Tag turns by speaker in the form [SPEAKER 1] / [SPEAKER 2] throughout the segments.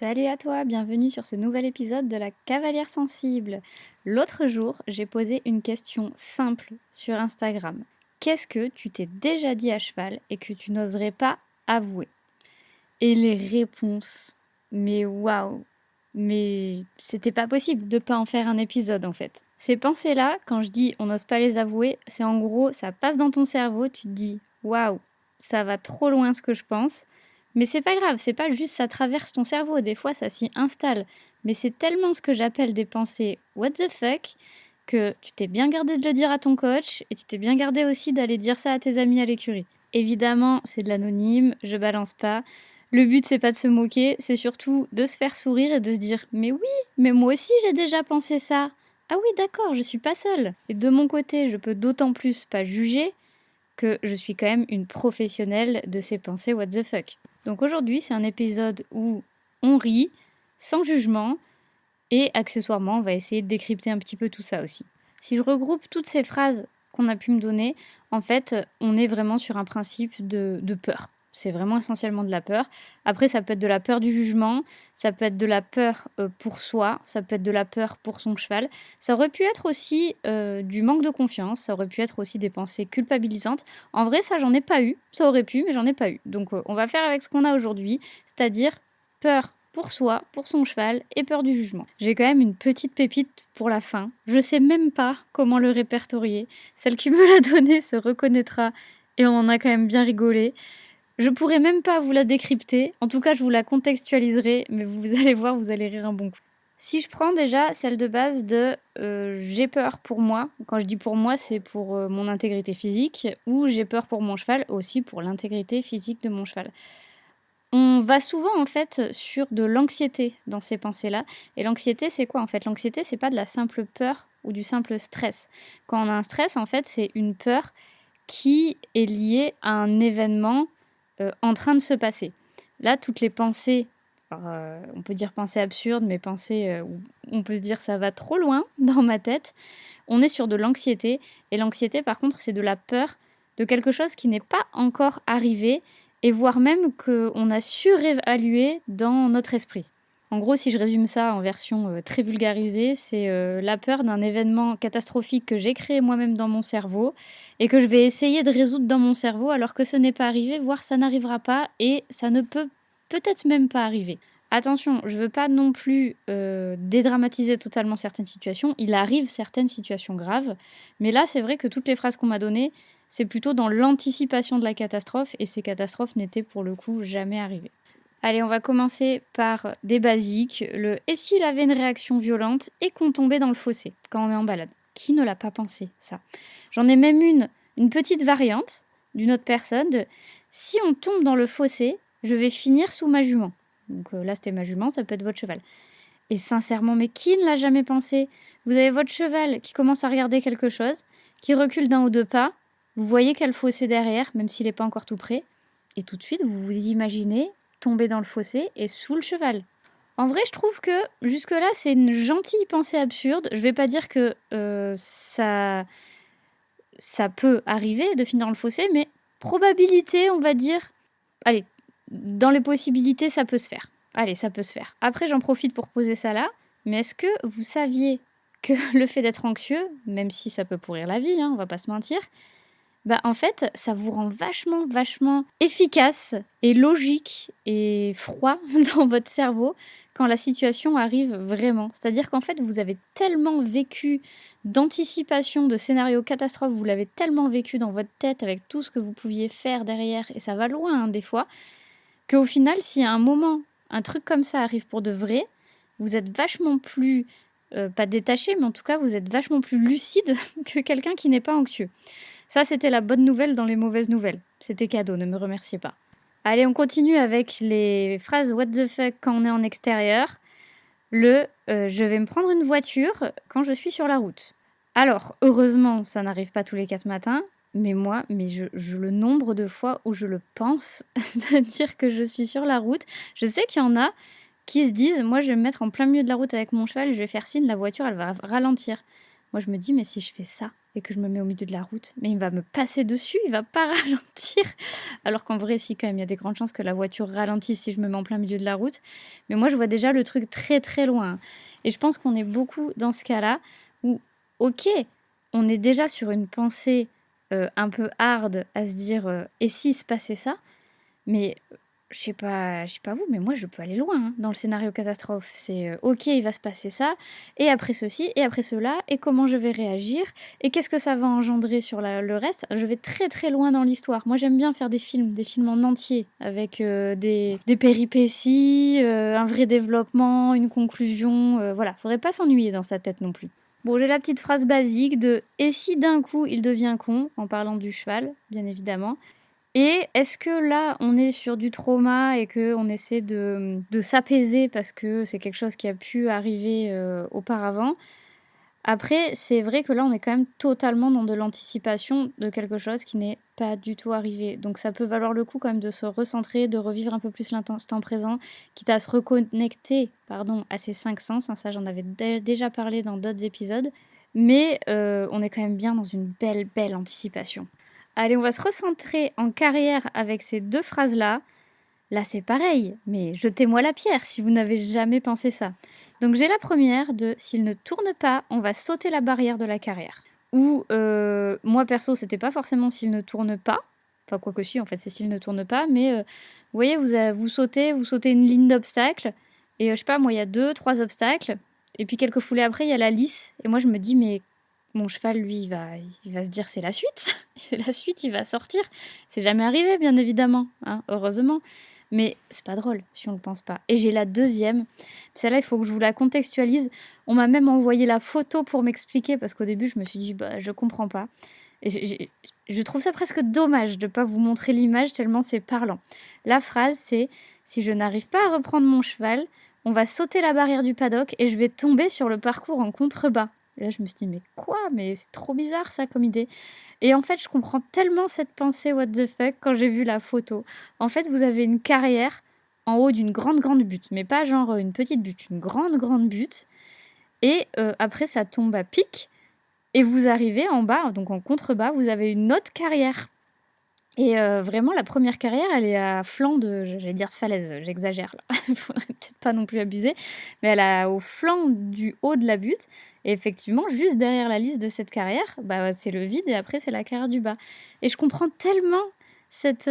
[SPEAKER 1] Salut à toi, bienvenue sur ce nouvel épisode de la Cavalière Sensible. L'autre jour, j'ai posé une question simple sur Instagram. Qu'est-ce que tu t'es déjà dit à cheval et que tu n'oserais pas avouer? Et les réponses, mais waouh! Mais c'était pas possible de pas en faire un épisode en fait. Ces pensées-là, quand je dis on n'ose pas les avouer, c'est en gros, ça passe dans ton cerveau, tu te dis waouh, ça va trop loin ce que je pense. Mais c'est pas grave, c'est pas juste ça traverse ton cerveau, des fois ça s'y installe. Mais c'est tellement ce que j'appelle des pensées what the fuck que tu t'es bien gardé de le dire à ton coach et tu t'es bien gardé aussi d'aller dire ça à tes amis à l'écurie. Évidemment, c'est de l'anonyme, je balance pas. Le but, c'est pas de se moquer, c'est surtout de se faire sourire et de se dire: «Mais oui, mais moi aussi j'ai déjà pensé ça. Ah oui, d'accord, je suis pas seule» et de mon côté, je peux d'autant plus pas juger que je suis quand même une professionnelle de ces pensées what the fuck. Donc aujourd'hui, c'est un épisode où on rit, sans jugement et accessoirement, on va essayer de décrypter un petit peu tout ça aussi. Si je regroupe toutes ces phrases qu'on a pu me donner, en fait, on est vraiment sur un principe de peur. C'est vraiment essentiellement de la peur. Après, ça peut être de la peur du jugement, ça peut être de la peur pour soi, ça peut être de la peur pour son cheval. Ça aurait pu être aussi du manque de confiance, ça aurait pu être aussi des pensées culpabilisantes. En vrai, ça, j'en ai pas eu. Ça aurait pu, mais j'en ai pas eu. Donc, on va faire avec ce qu'on a aujourd'hui, c'est-à-dire peur pour soi, pour son cheval et peur du jugement. J'ai quand même une petite pépite pour la fin. Je sais même pas comment le répertorier. Celle qui me l'a donné se reconnaîtra et on en a quand même bien rigolé. Je pourrais même pas vous la décrypter. En tout cas, je vous la contextualiserai, mais vous allez voir, vous allez rire un bon coup. Si je prends déjà celle de base de j'ai peur pour moi. Quand je dis pour moi, c'est pour mon intégrité physique ou j'ai peur pour mon cheval aussi pour l'intégrité physique de mon cheval. On va souvent en fait sur de l'anxiété dans ces pensées-là. Et l'anxiété, c'est quoi en fait? L'anxiété, c'est pas de la simple peur ou du simple stress. Quand on a un stress, en fait, c'est une peur qui est liée à un événement en train de se passer. Là, toutes les pensées, alors, on peut dire pensées absurdes, mais pensées où on peut se dire ça va trop loin dans ma tête, on est sur de l'anxiété. Et l'anxiété, par contre, c'est de la peur de quelque chose qui n'est pas encore arrivé et voire même qu'on a surévalué dans notre esprit. En gros, si je résume ça en version très vulgarisée, c'est la peur d'un événement catastrophique que j'ai créé moi-même dans mon cerveau et que je vais essayer de résoudre dans mon cerveau alors que ce n'est pas arrivé, voire ça n'arrivera pas et ça ne peut peut-être même pas arriver. Attention, je veux pas non plus, dédramatiser totalement certaines situations. Il arrive certaines situations graves, mais là, c'est vrai que toutes les phrases qu'on m'a données, c'est plutôt dans l'anticipation de la catastrophe et ces catastrophes n'étaient pour le coup jamais arrivées. Allez, on va commencer par des basiques. Le «et s'il avait une réaction violente et qu'on tombait dans le fossé?» quand on est en balade. Qui ne l'a pas pensé ça? J'en ai même une petite variante d'une autre personne de: «Si on tombe dans le fossé, je vais finir sous ma jument». Donc là, c'était ma jument, ça peut être votre cheval. Et sincèrement, mais qui ne l'a jamais pensé? Vous avez votre cheval qui commence à regarder quelque chose, qui recule d'un ou deux pas, vous voyez qu'il y a le fossé derrière, même s'il n'est pas encore tout près, et tout de suite, vous vous imaginez tomber dans le fossé et sous le cheval. En vrai, je trouve que jusque-là, c'est une gentille pensée absurde. Je vais pas dire que ça peut arriver de finir dans le fossé, mais probabilité, on va dire, allez, dans les possibilités, ça peut se faire. Allez, ça peut se faire. Après, j'en profite pour poser ça là, mais est-ce que vous saviez que le fait d'être anxieux, même si ça peut pourrir la vie, hein, on va pas se mentir, bah, en fait, ça vous rend vachement, vachement efficace et logique et froid dans votre cerveau quand la situation arrive vraiment. C'est-à-dire qu'en fait, vous avez tellement vécu d'anticipation, de scénario catastrophe, vous l'avez tellement vécu dans votre tête avec tout ce que vous pouviez faire derrière, et ça va loin, hein, des fois, qu'au final, si à un moment, un truc comme ça arrive pour de vrai, vous êtes vachement plus, pas détaché, mais en tout cas, vous êtes vachement plus lucide que quelqu'un qui n'est pas anxieux. Ça, c'était la bonne nouvelle dans les mauvaises nouvelles. C'était cadeau, ne me remerciez pas. Allez, on continue avec les phrases what the fuck quand on est en extérieur. Je vais me prendre une voiture quand je suis sur la route. Alors, heureusement, ça n'arrive pas tous les 4 matins, mais moi, le nombre de fois où je le pense, c'est-à-dire que je suis sur la route, je sais qu'il y en a qui se disent: «Moi, je vais me mettre en plein milieu de la route avec mon cheval, je vais faire signe, la voiture, elle va ralentir». Moi, je me dis: «Mais si je fais ça et que je me mets au milieu de la route, mais il va me passer dessus, il va pas ralentir». Alors qu'en vrai, si, quand même, il y a des grandes chances que la voiture ralentisse si je me mets en plein milieu de la route. Mais moi, je vois déjà le truc très, très loin et je pense qu'on est beaucoup dans ce cas-là où, OK, on est déjà sur une pensée, un peu hard à se dire, «Et s'il se passait ça?» Mais, je sais pas vous, mais moi je peux aller loin, hein, dans le scénario catastrophe. C'est, OK, il va se passer ça et après ceci et après cela et comment je vais réagir et qu'est-ce que ça va engendrer sur le reste? Je vais très, très loin dans l'histoire. Moi, j'aime bien faire des films en entier avec, des péripéties, un vrai développement, une conclusion, voilà. Faudrait pas s'ennuyer dans sa tête non plus. Bon, j'ai la petite phrase basique de: «Et si d'un coup il devient con?» en parlant du cheval, bien évidemment. Et est-ce que là, on est sur du trauma et qu'on essaie de s'apaiser parce que c'est quelque chose qui a pu arriver, auparavant? Après, c'est vrai que là, on est quand même totalement dans de l'anticipation de quelque chose qui n'est pas du tout arrivé. Donc ça peut valoir le coup quand même de se recentrer, de revivre un peu plus l'instant présent, quitte à se reconnecter, pardon, à ses 5 sens, hein. Ça, j'en avais déjà parlé dans d'autres épisodes. Mais on est quand même bien dans une belle, belle anticipation. Allez, on va se recentrer en carrière avec ces 2 phrases-là. Là, c'est pareil, mais jetez-moi la pierre si vous n'avez jamais pensé ça. Donc j'ai la première de: «S'il ne tourne pas, on va sauter la barrière de la carrière». Ou, moi perso, c'était pas forcément «s'il ne tourne pas», enfin quoique si, en fait, c'est «s'il ne tourne pas», mais, vous voyez, vous sautez une ligne d'obstacles et je sais pas moi, il y a 2, 3 obstacles et puis quelques foulées après, il y a la lice et moi je me dis: «Mais mon cheval, lui, il va se dire: "C'est la suite, c'est la suite, il va sortir"». C'est jamais arrivé, bien évidemment, hein, heureusement, mais c'est pas drôle si on le pense pas. Et j'ai la deuxième, celle-là, il faut que je vous la contextualise. On m'a même envoyé la photo pour m'expliquer parce qu'au début, je me suis dit: «Bah, je comprends pas» et je trouve ça presque dommage de pas vous montrer l'image tellement c'est parlant. La phrase, c'est: «Si je n'arrive pas à reprendre mon cheval, on va sauter la barrière du paddock et je vais tomber sur le parcours en contrebas». Et là, je me suis dit: «Mais quoi? Mais c'est trop bizarre ça comme idée». Et en fait, je comprends tellement cette pensée what the fuck quand j'ai vu la photo. En fait, vous avez une carrière en haut d'une grande, grande butte, mais pas genre, une petite butte, une grande, grande butte et après ça tombe à pic et vous arrivez en bas, donc en contrebas, vous avez une autre carrière et vraiment la première carrière, elle est à flanc de j'allais dire de falaise, j'exagère là, il faudrait peut-être pas non plus abuser, mais elle est au flanc du haut de la butte et effectivement, juste derrière la lisse de cette carrière, bah, c'est le vide et après c'est la carrière du bas et je comprends tellement cette,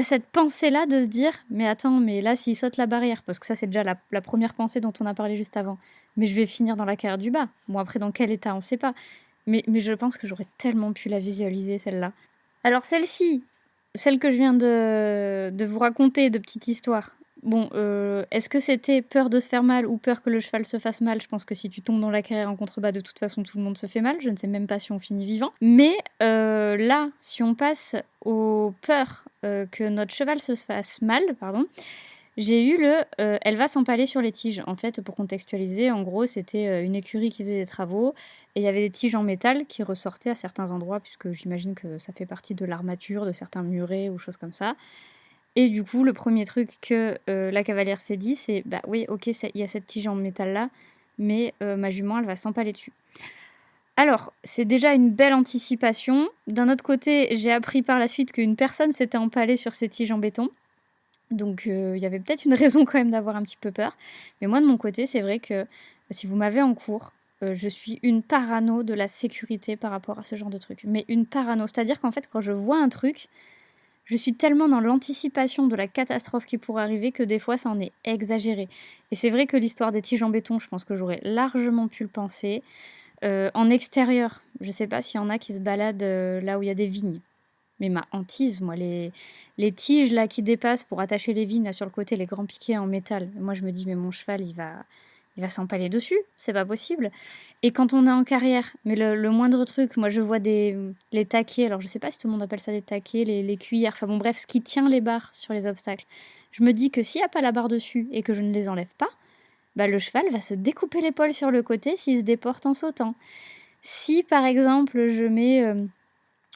[SPEAKER 1] cette pensée-là de se dire: «Mais attends, mais là, s'il saute la barrière», parce que ça, c'est déjà la 1re pensée dont on a parlé juste avant, «mais je vais finir dans la carrière du bas». Bon après dans quel état, on sait pas, mais je pense que j'aurais tellement pu la visualiser celle-là. Alors celle-ci, celle que je viens de vous raconter, de petite histoire, bon, est-ce que c'était peur de se faire mal ou peur que le cheval se fasse mal? Je pense que si tu tombes dans la carrière en contrebas, de toute façon, tout le monde se fait mal. Je ne sais même pas si on finit vivant. Mais, là, si on passe aux peurs, que notre cheval se fasse mal, pardon, j'ai eu elle va s'empaler sur les tiges. En fait, pour contextualiser, en gros, c'était, une écurie qui faisait des travaux et il y avait des tiges en métal qui ressortaient à certains endroits puisque j'imagine que ça fait partie de l'armature de certains murets ou choses comme ça et du coup, le premier truc que, la cavalière s'est dit, c'est: «Bah, oui, OK, c'est il y a cette tige en métal là, mais ma jument, elle va s'empaler dessus». Alors, c'est déjà une belle anticipation. D'un autre côté, j'ai appris par la suite qu'une personne s'était empalée sur ces tiges en béton. Donc il y avait peut-être une raison quand même d'avoir un petit peu peur. Mais moi de mon côté, c'est vrai que si vous m'avez en cours, je suis une parano de la sécurité par rapport à ce genre de truc. Mais une parano, c'est-à-dire qu'en fait quand je vois un truc, je suis tellement dans l'anticipation de la catastrophe qui pourrait arriver que des fois ça en est exagéré. Et c'est vrai que l'histoire des tiges en béton, je pense que j'aurais largement pu le penser. En extérieur, je sais pas s'il y en a qui se baladent, là où il y a des vignes. Mais ma hantise, moi, les tiges là qui dépassent pour attacher les vignes là sur le côté, les grands piquets en métal. Moi je me dis: «Mais mon cheval il va s'empaler dessus, c'est pas possible» et quand on est en carrière, mais le moindre truc, moi je vois les taquets, alors je sais pas si tout le monde appelle ça des taquets, les cuillères, enfin bon bref, ce qui tient les barres sur les obstacles. Je me dis que s'il y a pas la barre dessus et que je ne les enlève pas, bah, le cheval va se découper l'épaule sur le côté s'il se déporte en sautant. Si par exemple je mets,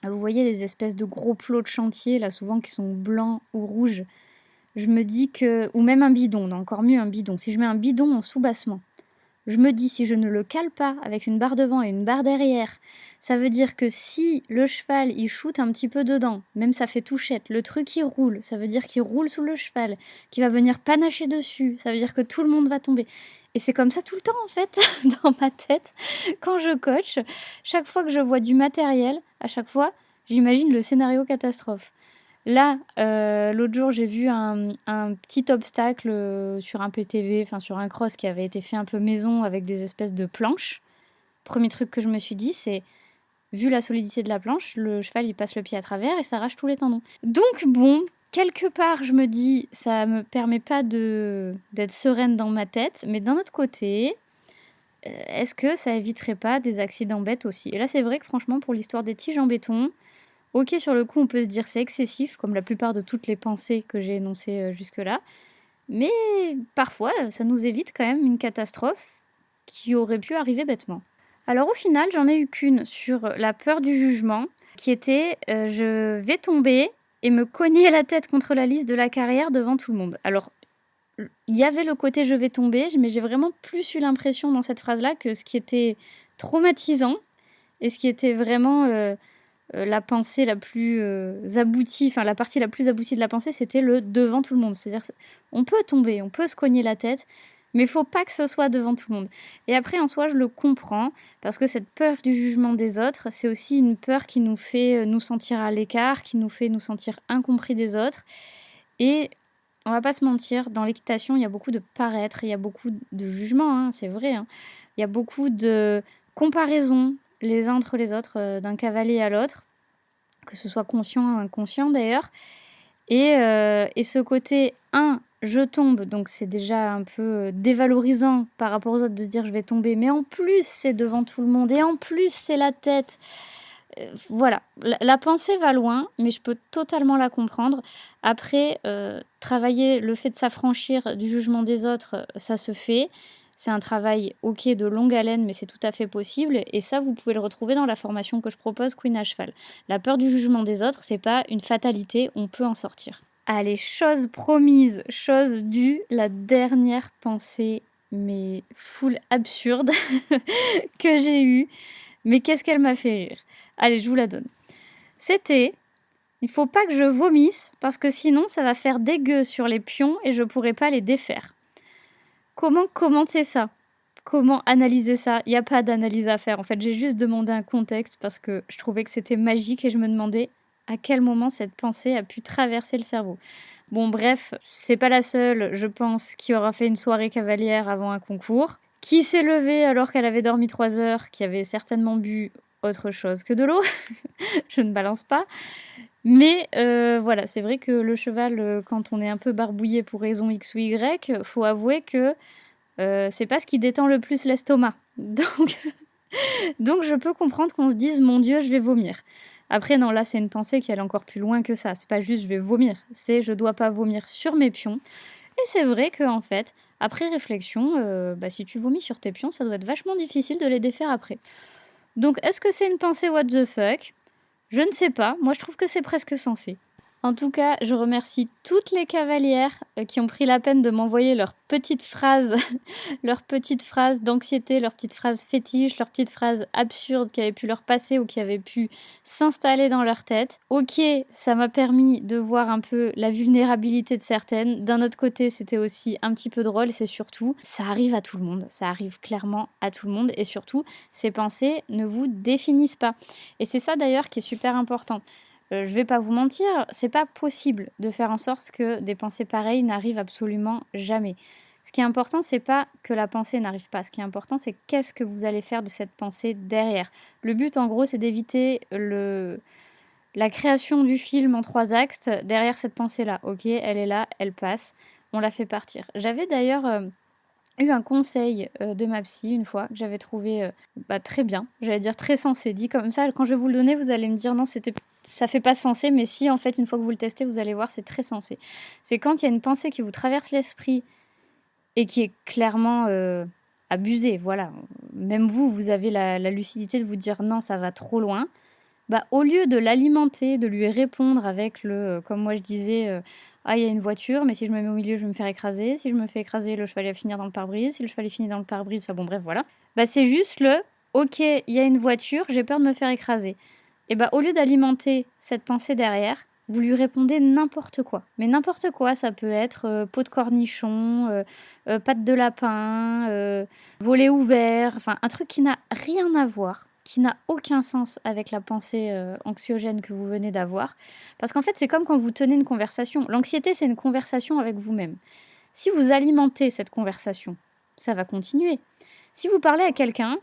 [SPEAKER 1] vous voyez les espèces de gros plots de chantier là, souvent qui sont blancs ou rouges, je me dis que ou même un bidon, non, encore mieux un bidon. Si je mets un bidon en soubassement, Je me dis, si je ne le cale pas avec une barre devant et une barre derrière, ça veut dire que si le cheval, il shoot un petit peu dedans, même ça fait touchette, le truc il roule, ça veut dire qu'il roule sous le cheval, qu'il va venir panacher dessus, ça veut dire que tout le monde va tomber. Et c'est comme ça tout le temps en fait, dans ma tête, quand je coach. Chaque fois que je vois du matériel, à chaque fois, j'imagine le scénario catastrophe. Là, l'autre jour, j'ai vu un petit obstacle, sur un PTV, enfin sur un cross qui avait été fait un peu maison avec des espèces de planches. Premier truc que je me suis dit, c'est: «Vu la solidité de la planche, le cheval, il passe le pied à travers et ça arrache tous les tendons». Donc bon, quelque part, je me dis: «Ça me permet pas d'être sereine dans ma tête», mais d'un autre côté, est-ce que ça éviterait pas des accidents bêtes aussi? Et là, c'est vrai que franchement, pour l'histoire des tiges en béton, OK, sur le coup, on peut se dire: «C'est excessif», comme la plupart de toutes les pensées que j'ai énoncées, jusque-là. Mais parfois, ça nous évite quand même une catastrophe qui aurait pu arriver bêtement. Alors au final, j'en ai eu qu'une sur la peur du jugement, qui était, je vais tomber et me cogner la tête contre la lisse de la carrière devant tout le monde. Alors, il y avait le côté «je vais tomber», mais j'ai vraiment plus eu l'impression dans cette phrase-là que ce qui était traumatisant et ce qui était vraiment, la pensée la plus, aboutie, enfin la partie la plus aboutie de la pensée, c'était le devant tout le monde. C'est-à-dire, on peut tomber, on peut se cogner la tête, mais il faut pas que ce soit devant tout le monde. Et après en soi, je le comprends parce que cette peur du jugement des autres, c'est aussi une peur qui nous fait, nous sentir à l'écart, qui nous fait nous sentir incompris des autres et on va pas se mentir, dans l'équitation, il y a beaucoup de paraître, il y a beaucoup de jugement, hein, c'est vrai, hein. Il y a beaucoup de comparaisons les uns entre les autres, d'un cavalier à l'autre, que ce soit conscient ou inconscient d'ailleurs. Et ce côté, je tombe, donc c'est déjà un peu, dévalorisant par rapport aux autres de se dire: «Je vais tomber», mais en plus, c'est devant tout le monde et en plus, c'est la tête. Voilà, la pensée va loin, mais je peux totalement la comprendre. Après, travailler le fait de s'affranchir du jugement des autres, ça se fait. C'est un travail, OK, de longue haleine, mais c'est tout à fait possible et ça, vous pouvez le retrouver dans la formation que je propose, Queen à cheval. La peur du jugement des autres, c'est pas une fatalité, on peut en sortir. Allez, chose promise, chose due, la dernière pensée, mais full absurde que j'ai eue, mais qu'est-ce qu'elle m'a fait rire. Allez, je vous la donne. C'était: «Il faut pas que je vomisse parce que sinon ça va faire des gueux sur les pions et je pourrai pas les défaire». Comment commenter ça? Comment analyser ça? Il y a pas d'analyse à faire. En fait, j'ai juste demandé un contexte parce que je trouvais que c'était magique et je me demandais à quel moment cette pensée a pu traverser le cerveau. Bon bref, c'est pas la seule, je pense, qui aura fait une soirée cavalière avant un concours, qui s'est levée alors qu'elle avait dormi 3 heures, qui avait certainement bu autre chose que de l'eau. Je ne balance pas. Mais voilà, c'est vrai que le cheval, quand on est un peu barbouillé pour raison X ou Y, faut avouer que, c'est pas ce qui détend le plus l'estomac. Donc je peux comprendre qu'on se dise: «Mon Dieu, je vais vomir». Après non, là, c'est une pensée qui allait encore plus loin que ça. C'est pas juste: «Je vais vomir», c'est: «Je dois pas vomir sur mes pions». Et c'est vrai qu'en fait, après réflexion, bah, si tu vomis sur tes pions, ça doit être vachement difficile de les défaire après. Donc est-ce que c'est une pensée what the fuck? Je ne sais pas, moi je trouve que c'est presque sensé. En tout cas, je remercie toutes les cavalières, qui ont pris la peine de m'envoyer leurs petites phrases, leurs petites phrases d'anxiété, leurs petites phrases fétiches, leurs petites phrases absurdes qui avaient pu leur passer ou qui avaient pu s'installer dans leur tête. OK, ça m'a permis de voir un peu la vulnérabilité de certaines. D'un autre côté, c'était aussi un petit peu drôle et c'est surtout, ça arrive à tout le monde. Ça arrive clairement à tout le monde et surtout, ces pensées ne vous définissent pas. Et c'est ça d'ailleurs qui est super important. Je vais pas vous mentir, c'est pas possible de faire en sorte que des pensées pareilles n'arrivent absolument jamais. Ce qui est important, c'est pas que la pensée n'arrive pas. Ce qui est important, c'est qu'est-ce que vous allez faire de cette pensée derrière. Le but, en gros, c'est d'éviter la création du film en 3 actes derrière cette pensée-là. OK, elle est là, elle passe, on la fait partir. J'avais d'ailleurs, eu un conseil, de ma psy une fois que j'avais trouvé, bah, très bien, j'allais dire très sensé. Dit comme ça, quand je vais vous le donner, vous allez me dire: «Non, ça fait pas sensé», mais si, en fait, une fois que vous le testez, vous allez voir, c'est très sensé. C'est quand il y a une pensée qui vous traverse l'esprit et qui est clairement, abusée, voilà. Même vous, vous avez la lucidité de vous dire: «Non, ça va trop loin». Bah, au lieu de l'alimenter, de lui répondre avec comme moi je disais, Ah, il y a une voiture, mais si je me mets au milieu, je vais me faire écraser. Si je me fais écraser, le cheval va finir dans le pare-brise. Si le cheval finit dans le pare-brise, enfin bon, bref, voilà. Bah, c'est juste OK, il y a une voiture, j'ai peur de me faire écraser. Et bah, au lieu d'alimenter cette pensée derrière, vous lui répondez n'importe quoi. Mais n'importe quoi, ça peut être pot de cornichon, patte de lapin, volet ouvert, enfin un truc qui n'a rien à voir, qui n'a aucun sens avec la pensée anxiogène que vous venez d'avoir. Parce qu'en fait, c'est comme quand vous tenez une conversation. L'anxiété, c'est une conversation avec vous-même. Si vous alimentez cette conversation, ça va continuer. Si vous parlez à quelqu'un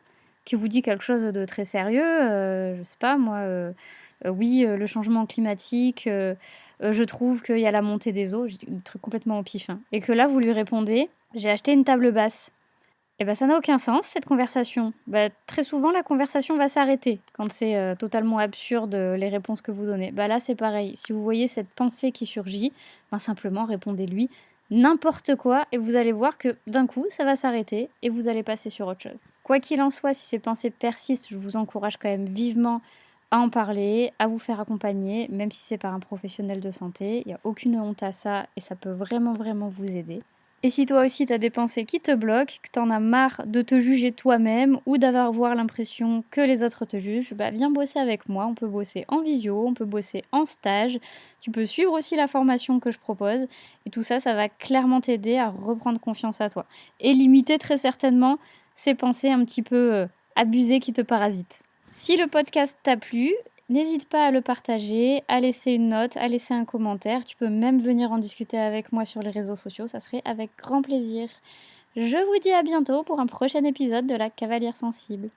[SPEAKER 1] qui vous dit quelque chose de très sérieux, je sais pas moi, oui, le changement climatique, je trouve qu'il y a la montée des eaux, je dis des trucs complètement au pif, hein, et que là vous lui répondez: «J'ai acheté une table basse». Et bah, ça n'a aucun sens cette conversation. Bah, très souvent la conversation va s'arrêter quand c'est, totalement absurde, les réponses que vous donnez. Bah, là c'est pareil, si vous voyez cette pensée qui surgit, ben, simplement répondez-lui n'importe quoi et vous allez voir que d'un coup ça va s'arrêter et vous allez passer sur autre chose. Quoi qu'il en soit, si ces pensées persistent, je vous encourage quand même vivement à en parler, à vous faire accompagner, même si c'est par un professionnel de santé. Il y a aucune honte à ça et ça peut vraiment, vraiment vous aider. Et si toi aussi tu as des pensées qui te bloquent, que tu en as marre de te juger toi-même ou d'avoir l'impression que les autres te jugent, bah viens bosser avec moi. On peut bosser en visio, on peut bosser en stage. Tu peux suivre aussi la formation que je propose. Et tout ça, ça va clairement t'aider à reprendre confiance à toi. Et limiter très certainement ces pensées un petit peu abusées qui te parasitent. Si le podcast t'a plu, n'hésite pas à le partager, à laisser une note, à laisser un commentaire. Tu peux même venir en discuter avec moi sur les réseaux sociaux, ça serait avec grand plaisir. Je vous dis à bientôt pour un prochain épisode de la Cavalière Sensible.